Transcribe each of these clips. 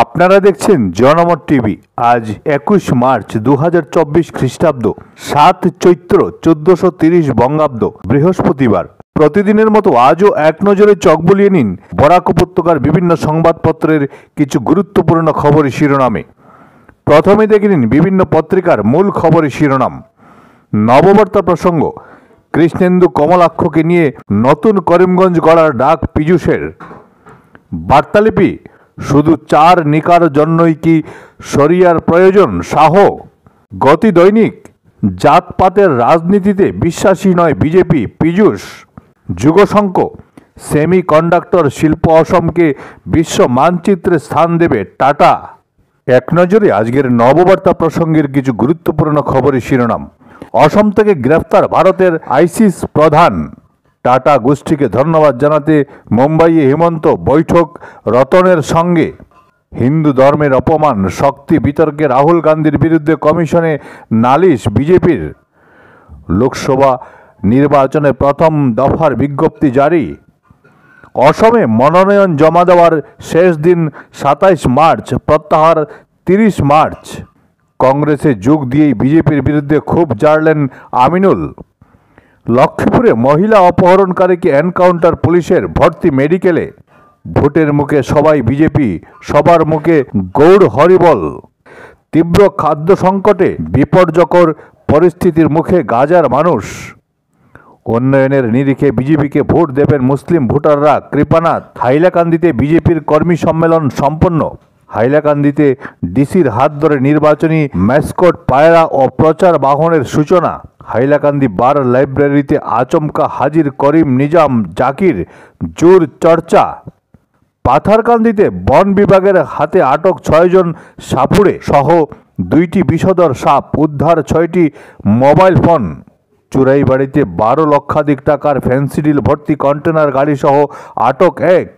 আপনারা দেখছেন জনমত টিভি। আজ 21 মার্চ 2024 খ্রিস্টাব্দ, 7 চৈত্র 1430 বঙ্গাব্দ, বৃহস্পতিবার। প্রতিদিনের মতো আজও এক নজরে চোখ বুলিয়ে নিন বরাক উপত্যকার বিভিন্ন সংবাদপত্রের কিছু গুরুত্বপূর্ণ খবরের শিরোনামে। প্রথমে দেখে নিন বিভিন্ন পত্রিকার মূল খবরের শিরোনাম। নববার্তা প্রসঙ্গ, কৃষ্ণেন্দু কমলাক্ষকে নিয়ে নতুন করিমগঞ্জ গড়ার ডাক পীযূষের। বার্তালিপি, শুধু 4 নিকার জন্যই কি শরিয়ার প্রয়োজন? শাহ। গতি দৈনিক, জাতপাতের রাজনীতিতে বিশ্বাসী নয় বিজেপি, পীযূষ। যুগশঙ্ক, সেমি কন্ডাক্টর শিল্প অসমকে বিশ্ব মানচিত্রে স্থান দেবে টাটা। এক নজরে আজকের নববার্তা প্রসঙ্গের কিছু গুরুত্বপূর্ণ খবরের শিরোনাম। অসম থেকে গ্রেফতার ভারতের আইসিস প্রধান। টাটা গোষ্ঠীকে ধন্যবাদ জানাতে মুম্বাইয়ে হিমন্ত বৈঠক রতনের সঙ্গে। হিন্দু ধর্মের অপমান, শক্তি বিতর্কে রাহুল গান্ধীর বিরুদ্ধে কমিশনে নালিশ বিজেপির। লোকসভা নির্বাচনে প্রথম দফার বিজ্ঞপ্তি জারি। অসমে মনোনয়ন জমা দেওয়ার শেষ দিন 27 মার্চ, প্রত্যাহার 30 মার্চ। কংগ্রেসে যোগ দিয়েই বিজেপির বিরুদ্ধে ক্ষোভ জানালেন আমিনুল। লক্ষ্মীপুরে মহিলা অপহরণকারীকে এনকাউন্টার পুলিশের, ভর্তি মেডিকেলে। ভোটের মুখে সবাই বিজেপি, সবার মুখে গৌড় হরিবল। তীব্র খাদ্য সংকটে বিপর্যকর পরিস্থিতির মুখে গাজার মানুষ। উন্নয়নের নিরিখে বিজেপিকে ভোট দেবেন মুসলিম ভোটাররা, কৃপানাথ। হাইলাকান্দিতে বিজেপির কর্মী সম্মেলন সম্পন্ন। হাইলাকান্দিতে ডিসির হাত ধরে নির্বাচনী ম্যাসকট পায়রা ও প্রচার বাহনের সূচনা। হাইলাকান্দি বার লাইব্রেরিতে আচমকা হাজির করিম নিজাম জাকির, জোর চর্চা। পাথারকান্দিতে বন বিভাগের হাতে আটক 6 জন সাপুড়ে সহ 2টি বিষধর সাপ, উদ্ধার 6টি মোবাইল ফোন। চুরাইবাড়িতে 12 লক্ষাধিক টাকার ফেন্সিডিল ভর্তি কন্টেনার গাড়ি সহ আটক 1।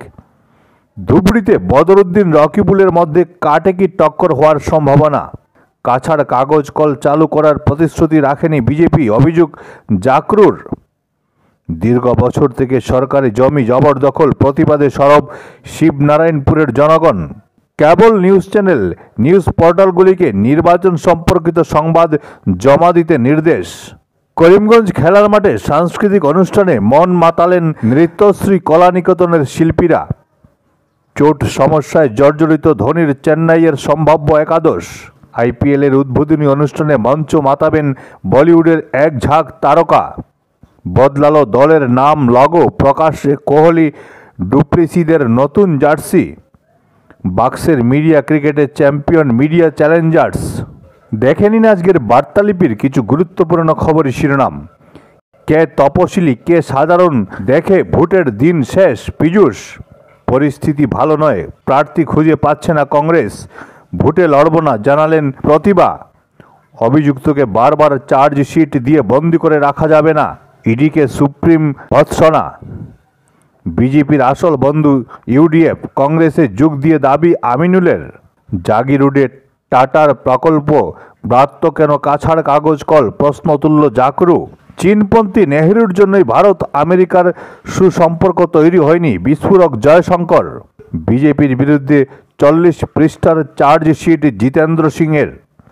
ধুবড়িতে বদরুদ্দিন রকিবুলের মধ্যে কাটেকি টক্কর হওয়ার সম্ভাবনা। কাছাড় কাগজ কল চালু করার প্রতিশ্রুতি রাখেনি বিজেপি, অভিযোগ জাকরুর। দীর্ঘ বছর থেকে সরকারি জমি জবরদখল প্রতিবাদে সরব শিবনারায়ণপুরের জনগণ। কেবল নিউজ চ্যানেল, নিউজ পোর্টালগুলিকে নির্বাচন সম্পর্কিত সংবাদ জমা দিতে নির্দেশ। করিমগঞ্জ খেলার মাঠে সাংস্কৃতিক অনুষ্ঠানে মন মাতালেন নৃত্যশ্রী কলানিকেতনের শিল্পীরা। চোট সমস্যায় জর্জরিত ধোনির চেন্নাইয়ের সম্ভাব্য একাদশ। আইপিএলের উদ্বোধনী অনুষ্ঠানে মঞ্চ মাতাবেন বলিউডের এক ঝাঁক তারকা। বদলালো দলের নাম, লগো, প্রকাশ্যে কোহলি ডুপ্লেসিদের নতুন জার্সি। বাক্সের মিডিয়া ক্রিকেটে চ্যাম্পিয়ন মিডিয়া চ্যালেঞ্জার্স। দেখে নিন আজকের বার্তালিপির কিছু গুরুত্বপূর্ণ খবরের শিরোনাম। কে তপশিলি, কে সাধারণ দেখে ভোটের দিন শেষ, পীযূষ। পরিস্থিতি ভালো নয়, প্রার্থী খুঁজে পাচ্ছে না কংগ্রেস, ভোটে লড়ব না জানালেন প্রতিভা। অভিযুক্তকে বারবার চার্জশিট দিয়ে বন্দি করে রাখা যাবে না, ইডিকে সুপ্রিম ভৎসনা। বিজেপির আসল বন্ধু ইউডিএফ, কংগ্রেসে যোগ দিয়ে দাবি আমিনুলের। জাগিরোডে টাটার প্রকল্প ব্রাত্য কেন কাছাড় কাগজ কল, প্রশ্ন তুলল জাকরু। চীনপন্থী নেহরুর জন্যই ভারত আমেরিকার সুসম্পর্ক তৈরি হয়নি, বিস্ফোরক জয়শঙ্কর। বিজেপির বিরুদ্ধে 40 পৃষ্ঠার চার্জশিট জিতেন্দ্র সিংয়ের।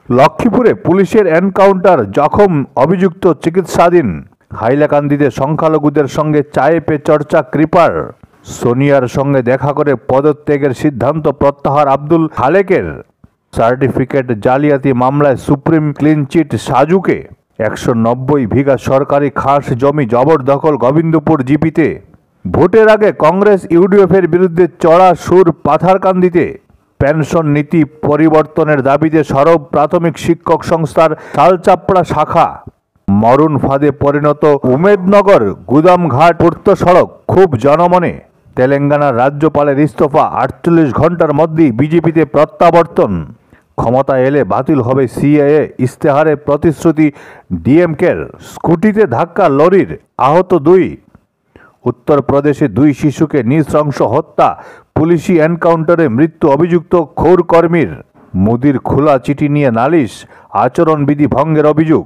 লক্ষ্মীপুরে পুলিশের এনকাউন্টার, জখম অভিযুক্ত চিকিৎসাধীন। হাইলাকান্দিতে সংখ্যালঘুদের সঙ্গে চায়ে পে চর্চা কৃপার। সোনিয়ার সঙ্গে দেখা করে পদত্যাগের সিদ্ধান্ত প্রত্যাহার আব্দুল খালেকের। সার্টিফিকেট জালিয়াতি মামলায় সুপ্রিম ক্লিনচিট সাজুকে। 190 বিঘা সরকারি খাস জমি জবরদখল গোবিন্দপুর জিপিতে। ভোটের আগে কংগ্রেস ইউডিএফের বিরুদ্ধে চড়া সুর পাথারকান্দিতে। পেনশন নীতি পরিবর্তনের দাবিতে সরব প্রাথমিক শিক্ষক সংস্থার শালচাপড়া শাখা। মরণ ফাঁদে পরিণত উমেদনগর গুদামঘাট পূর্ত সড়ক, খুব জনমনে। তেলেঙ্গানার রাজ্যপালের ইস্তফা, 48 ঘন্টার মধ্যেই বিজেপিতে প্রত্যাবর্তন। ক্ষমতা এলে বাতিল হবে সিএএ, ইস্তেহারে প্রতিশ্রুতি ডিএমকের। স্কুটিতে ধাক্কা লরির, আহত 2। উত্তরপ্রদেশে 2 শিশুকে নৃশংস হত্যা, পুলিশি এনকাউন্টারে মৃত্যু অভিযুক্ত ক্ষৌর কর্মীর। মোদির খোলা চিঠি নিয়ে নালিশ, আচরণবিধি ভঙ্গের অভিযোগ।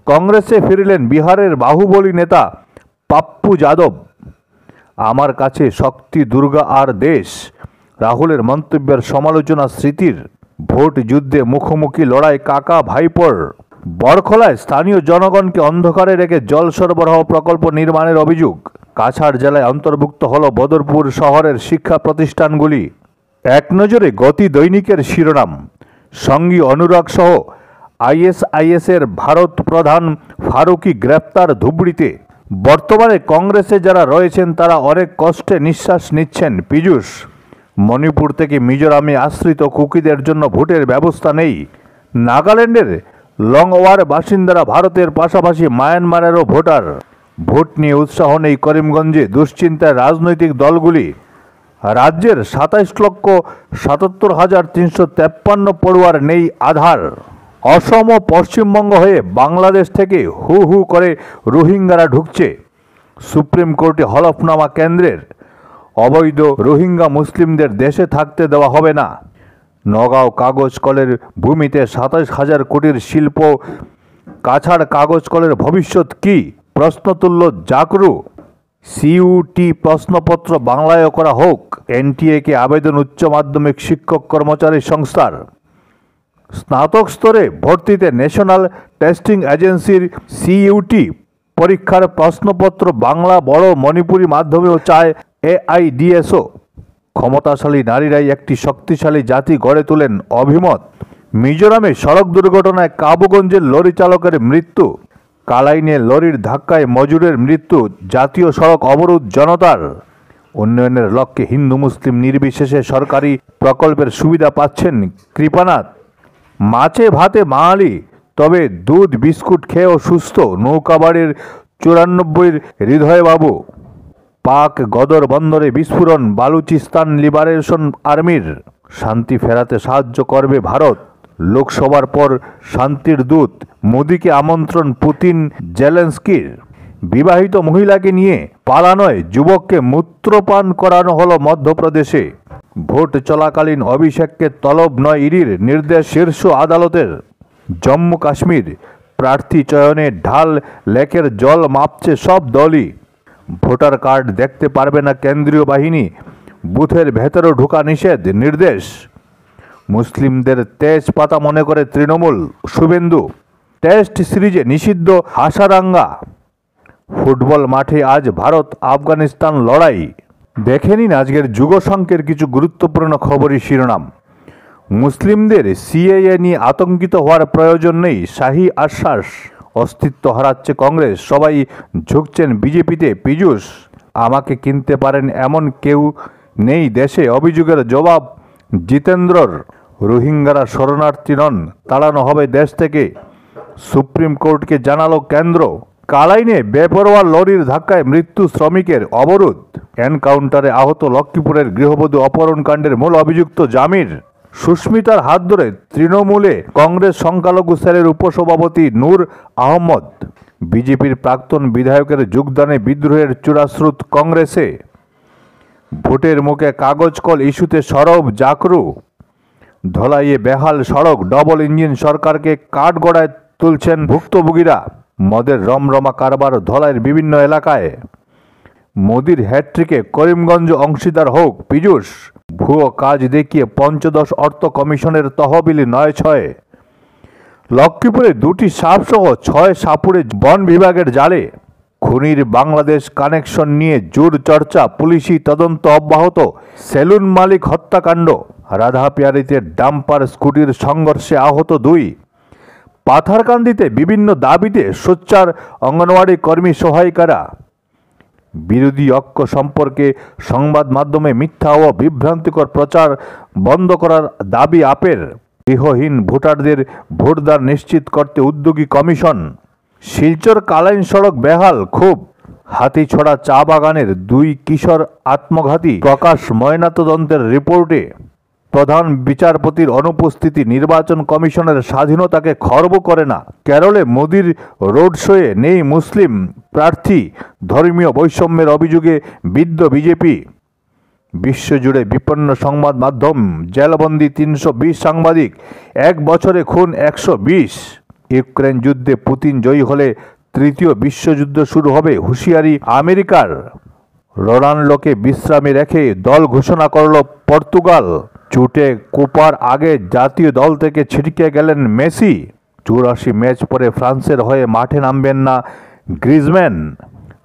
কংগ্রেসে ফিরলেন বিহারের বাহুবলী নেতা পাপ্পু যাদব। আমার কাছে শক্তি, দুর্গা আর দেশ। রাহুলের মন্তব্যের সমালোচনা স্মৃতির। ভোট যুদ্ধে মুখোমুখি লড়াই কাকা ভাইপোর। বরখলায় স্থানীয় জনগণকে অন্ধকারে রেখে জল সরবরাহ প্রকল্প নির্মাণের অভিযোগ। কাছাড় জেলায় অন্তর্ভুক্ত হল বদরপুর শহরের শিক্ষা প্রতিষ্ঠানগুলি। এক নজরে গতি দৈনিকের শিরোনাম। সঙ্গী অনুরাগ সহ আইএসআইএসের ভারত প্রধান ফারুকি গ্রেপ্তার ধুবড়ীতে। বর্তমানে কংগ্রেসে যারা রয়েছেন তারা অনেক কষ্টে নিঃশ্বাস নিচ্ছেন পীযূষ। মণিপুর থেকে মিজোরামে আশ্রিত কুকিদের জন্য ভোটের ব্যবস্থা নেই। নাগাল্যান্ডের লংওয়ার বাসিন্দারা ভারতের পাশাপাশি মায়ানমারেরও ভোটার। ভোট নিয়ে উৎসাহ নেই করিমগঞ্জে, দুশ্চিন্তায় রাজনৈতিক দলগুলি। রাজ্যের ২৭,৭৭,৩৫৩ পড়ুয়ার নেই আধার। অসম ও পশ্চিমবঙ্গ হয়ে বাংলাদেশ থেকে হু হু করে রোহিঙ্গারা ঢুকছে। সুপ্রিম কোর্টে হলফনামা কেন্দ্রের। অবৈধ রোহিঙ্গা মুসলিমদের দেশে থাকতে দেওয়া হবে না। নগাঁও কাগজ কলের ভূমিতে ২৭,০০০ কোটির শিল্প। কাছাড় কাগজ কলের ভবিষ্যৎ কী, প্রশ্ন তুলল জাকরু। সিইউটি প্রশ্নপত্র বাংলায়ও করা হোক। এনটিএকে আবেদন উচ্চ মাধ্যমিক শিক্ষক কর্মচারী সংস্থার। স্নাতক স্তরে ভর্তিতে ন্যাশনাল টেস্টিং এজেন্সির সিইউটি পরীক্ষার প্রশ্নপত্র বাংলা, বড়, মণিপুরি মাধ্যমেও চায় এআইডিএসও। ক্ষমতাশালী নারীরাই একটি শক্তিশালী জাতি গড়ে তোলেন, অভিমত। মিজোরামে সড়ক দুর্ঘটনায় কাবুগঞ্জের লরি চালকের মৃত্যু। কালাইনে লরির ধাক্কায় মজুরের মৃত্যু। জাতীয় সড়ক অবরোধ জনতার। উন্নয়নের লক্ষ্যে হিন্দু মুসলিম নির্বিশেষে সরকারি প্রকল্পের সুবিধা পাচ্ছেন কৃপানাথ। মাছে ভাতে বাঙালি, তবে দুধ বিস্কুট খেয়েও সুস্থ। নৌকাবাড়ির ৯৪ হৃদয়বাবু। পাক গদর বন্দরে বিস্ফোরণ, বালুচিস্তান লিবারেশন আর্মির। শান্তি ফেরাতে সাহায্য করবে ভারত। লোকসভার পর শান্তির দূত। মোদিকে আমন্ত্রণ পুতিন জেলেনস্কির। বিবাহিত মহিলাকে নিয়ে পালানোয় যুবককে মূত্রপান করানো হলো মধ্যপ্রদেশে। ভোট চলাকালীন অভিষেককে তলব নয় ইডির নির্দেশ শীর্ষ আদালতের। জম্মু কাশ্মীর প্রার্থী চয়নে ঢাল লেকের জল মাপছে সব দলই। ভোটার কার্ড দেখতে পারবে না কেন্দ্রীয় বাহিনী। বুথের ভেতরেও ঢোকা নিষেধ, নির্দেশ। মুসলিমদের তেজ পাতা মনে করে তৃণমূল, শুভেন্দু। টেস্ট সিরিজে নিষিদ্ধ হাসারাঙ্গা। ফুটবল মাঠে আজ ভারত আফগানিস্তান লড়াই। দেখে নিন আজকের যুগসংকের কিছু গুরুত্বপূর্ণ খবরই শিরোনাম। মুসলিমদের সিএএ নিয়ে আতঙ্কিত হওয়ার প্রয়োজন নেই, শাহী আশ্বাস। অস্তিত্ব হারাচ্ছে কংগ্রেস, সবাই ঝুঁকছেন বিজেপিতে, পীযূষ। আমাকে কিনতে পারেন এমন কেউ নেই দেশে, অভিযোগের জবাব জিতেন্দ্রর। রোহিঙ্গারা শরণার্থী নন, তাড়ানো হবে দেশ থেকে, সুপ্রিম কোর্টকে জানালো কেন্দ্র। কালাইনে বেপরোয়া লরির ধাক্কায় মৃত্যু শ্রমিকের, অবরোধ। এনকাউন্টারে আহত লক্ষ্মীপুরের গৃহবধূ অপহরণকাণ্ডের মূল অভিযুক্ত জামির। সুস্মিতার হাত ধরে তৃণমূলে কংগ্রেস সংখ্যালঘু সেলের উপসভাপতি নূর আহমদ। বিজেপির প্রাক্তন বিধায়কের যোগদানে বিদ্রোহের চূড়াস্রোত কংগ্রেসে। ভোটের মুখে কাগজ কল ইস্যুতে সরব জাকরু। ধলাইয়ে বেহাল সড়ক, ডবল ইঞ্জিন সরকারকে কাঠগড়ায় তুলছেন ভুক্তভোগীরা। মদের রমরমা কারবার ধলাইয়ের বিভিন্ন এলাকায়। মোদির হ্যাট্রিকে করিমগঞ্জ অংশীদার হোক পীযূষ। ভুয়ো কাজ দেখিয়ে পঞ্চদশ অর্থ কমিশনের তহবিল ৯/৬। লক্ষ্মীপুরে ২টি সাপসহ ৬ সাপুড়ে বন বিভাগের জালে। খুনির বাংলাদেশ কানেকশন নিয়ে জোর চর্চা, পুলিশি তদন্ত অব্যাহত। সেলুন মালিক হত্যাকাণ্ড। রাধাপিয়ারিতে ডাম্পার স্কুটির সংঘর্ষে আহত ২। পাথারকান্দিতে বিভিন্ন দাবিতে সোচ্চার অঙ্গনওয়াড়ি কর্মী সহায়িকারা। বিরোধী ঐক্য সম্পর্কে সংবাদ মাধ্যমে মিথ্যা ও বিভ্রান্তিকর প্রচার বন্ধ করার দাবি আপের। গৃহহীন ভোটারদের ভোটদান নিশ্চিত করতে উদ্যোগী কমিশন। শিলচর কালাইন সড়ক বেহাল, খুব। হাতিছড়া চা বাগানের ২ কিশোর আত্মঘাতী প্রকাশ ময়নাতদন্তের রিপোর্টে। প্রধান বিচারপতির অনুপস্থিতি নির্বাচন কমিশনের স্বাধীনতাকে খর্ব করে না। কেরলে মোদির রোড শোয়ে নেই মুসলিম প্রার্থী, ধর্মীয় বৈষম্যের অভিযোগে বিদ্ধ বিজেপি। বিশ্বজুড়ে বিপন্ন সংবাদ মাধ্যম, জেলবন্দি ৩২০ সাংবাদিক, ১ বছরে খুন ১২০। ইউক্রেন যুদ্ধে পুতিন জয়ী হলে তৃতীয় বিশ্বযুদ্ধ শুরু হবে, হুঁশিয়ারি আমেরিকার। রোনাল্ডোকে বিশ্রামে রেখে দল ঘোষণা করল পর্তুগাল। চোটে কোপার আগে জাতীয় দল থেকে ছিটকে গেলেন মেসি। 84 ম্যাচ পরে ফ্রান্সের হয়ে মাঠে নামবেন না গ্রিজম্যান।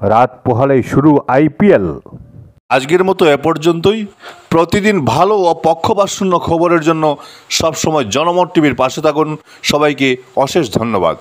রাত পোহালেই শুরু আইপিএল। আজকের মতো এ পর্যন্তই। প্রতিদিন ভালো ও পক্ষপাতশূন্য খবরের জন্য সবসময় জনমত টিভির পাশে থাকুন। সবাইকে অশেষ ধন্যবাদ।